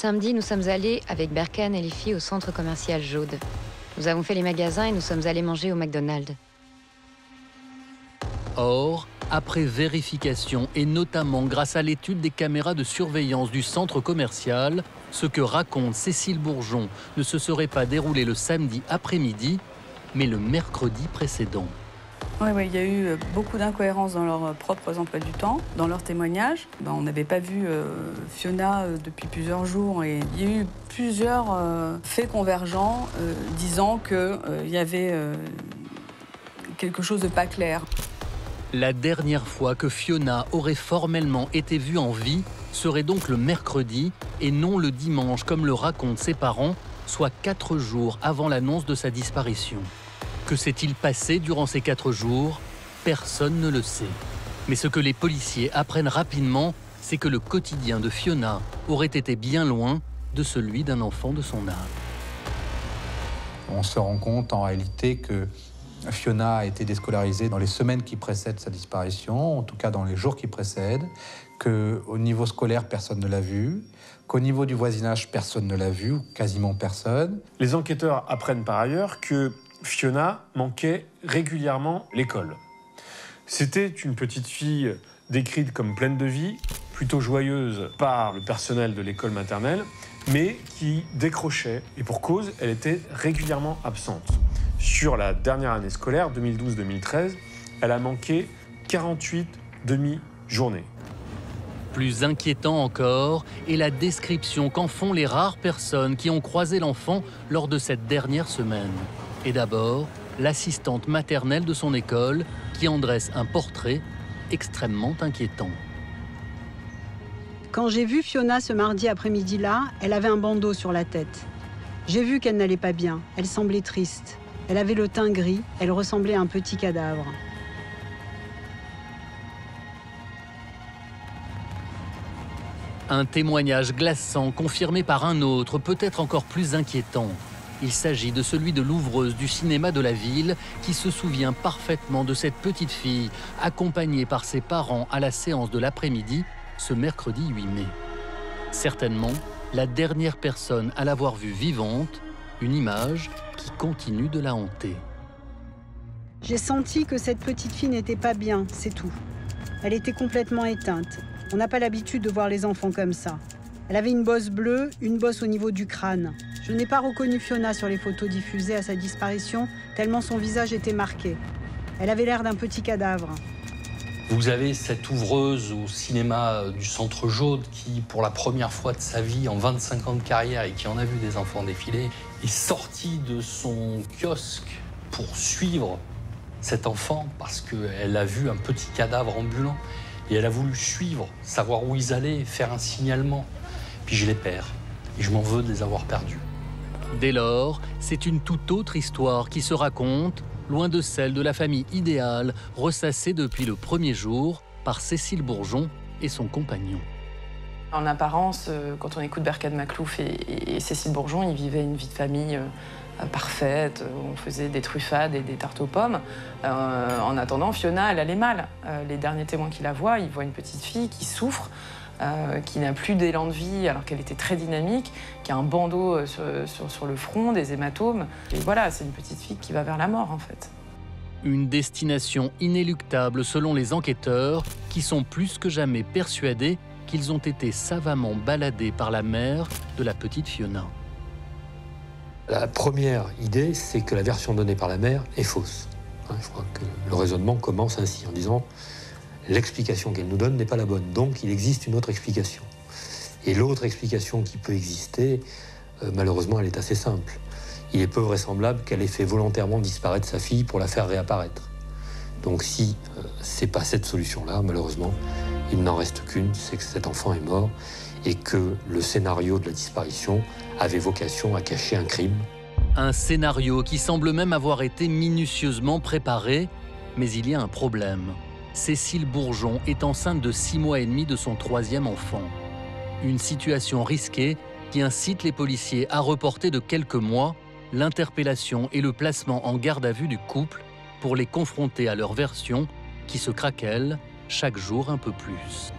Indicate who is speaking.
Speaker 1: samedi, nous sommes allés avec Berkane et les filles au centre commercial Jaude. Nous avons fait les magasins et nous sommes allés manger au McDonald's.
Speaker 2: Or, après vérification et notamment grâce à l'étude des caméras de surveillance du centre commercial, ce que raconte Cécile Bourgeon ne se serait pas déroulé le samedi après-midi, mais le mercredi précédent.
Speaker 3: Oui, il y a eu beaucoup d'incohérences dans leurs propres emplois du temps, dans leurs témoignages. On n'avait pas vu Fiona depuis plusieurs jours et il y a eu plusieurs faits convergents disant qu'il y avait quelque chose de pas clair.
Speaker 2: La dernière fois que Fiona aurait formellement été vue en vie serait donc le mercredi et non le dimanche comme le racontent ses parents, soit 4 jours avant l'annonce de sa disparition. Que s'est-il passé durant ces 4 jours? Personne ne le sait. Mais ce que les policiers apprennent rapidement, c'est que le quotidien de Fiona aurait été bien loin de celui d'un enfant de son âge.
Speaker 4: On se rend compte en réalité que Fiona a été déscolarisée dans les semaines qui précèdent sa disparition, en tout cas dans les jours qui précèdent, qu'au niveau scolaire, personne ne l'a vue, qu'au niveau du voisinage, personne ne l'a vue, ou quasiment personne.
Speaker 5: Les enquêteurs apprennent par ailleurs que Fiona manquait régulièrement l'école. C'était une petite fille décrite comme pleine de vie, plutôt joyeuse par le personnel de l'école maternelle, mais qui décrochait, et pour cause, elle était régulièrement absente. Sur la dernière année scolaire, 2012-2013, elle a manqué 48 demi-journées.
Speaker 2: Plus inquiétant encore est la description qu'en font les rares personnes qui ont croisé l'enfant lors de cette dernière semaine. Et d'abord, l'assistante maternelle de son école qui en dresse un portrait extrêmement inquiétant.
Speaker 6: Quand j'ai vu Fiona ce mardi après-midi-là, elle avait un bandeau sur la tête. J'ai vu qu'elle n'allait pas bien, elle semblait triste. Elle avait le teint gris, elle ressemblait à un petit cadavre.
Speaker 2: Un témoignage glaçant confirmé par un autre, peut-être encore plus inquiétant. Il s'agit de celui de l'ouvreuse du cinéma de la ville qui se souvient parfaitement de cette petite fille accompagnée par ses parents à la séance de l'après-midi ce mercredi 8 mai. Certainement la dernière personne à l'avoir vue vivante, une image qui continue de la hanter.
Speaker 6: J'ai senti que cette petite fille n'était pas bien, c'est tout. Elle était complètement éteinte. On n'a pas l'habitude de voir les enfants comme ça. Elle avait une bosse bleue, une bosse au niveau du crâne. Je n'ai pas reconnu Fiona sur les photos diffusées à sa disparition, tellement son visage était marqué. Elle avait l'air d'un petit cadavre.
Speaker 7: Vous avez cette ouvreuse au cinéma du Centre Jaude qui, pour la première fois de sa vie, en 25 ans de carrière et qui en a vu des enfants défiler, est sortie de son kiosque pour suivre cet enfant parce qu'elle a vu un petit cadavre ambulant et elle a voulu suivre, savoir où ils allaient, faire un signalement. Puis je les perds et je m'en veux de les avoir perdus.
Speaker 2: Dès lors, c'est une toute autre histoire qui se raconte, loin de celle de la famille idéale ressassée depuis le premier jour par Cécile Bourgeon et son compagnon.
Speaker 3: En apparence, quand on écoute Berkane Makhlouf et Cécile Bourgeon, ils vivaient une vie de famille parfaite, on faisait des truffades et des tartes aux pommes. En attendant, Fiona, elle allait mal. Les derniers témoins qui la voient, ils voient une petite fille qui souffre, qui n'a plus d'élan de vie alors qu'elle était très dynamique, qui a un bandeau sur le front, des hématomes. Et voilà, c'est une petite fille qui va vers la mort en fait.
Speaker 2: Une destination inéluctable selon les enquêteurs qui sont plus que jamais persuadés qu'ils ont été savamment baladés par la mère de la petite Fiona.
Speaker 7: La première idée, c'est que la version donnée par la mère est fausse. Je crois que le raisonnement commence ainsi, en disant l'explication qu'elle nous donne n'est pas la bonne, donc il existe une autre explication. Et l'autre explication qui peut exister, malheureusement, elle est assez simple. Il est peu vraisemblable qu'elle ait fait volontairement disparaître sa fille pour la faire réapparaître. Donc si c'est pas cette solution-là, malheureusement, il n'en reste qu'une, c'est que cet enfant est mort et que le scénario de la disparition avait vocation à cacher un crime.
Speaker 2: Un scénario qui semble même avoir été minutieusement préparé, mais il y a un problème. Cécile Bourgeon est enceinte de 6 mois et demi de son 3e enfant. Une situation risquée qui incite les policiers à reporter de quelques mois l'interpellation et le placement en garde à vue du couple pour les confronter à leur version qui se craquelle chaque jour un peu plus.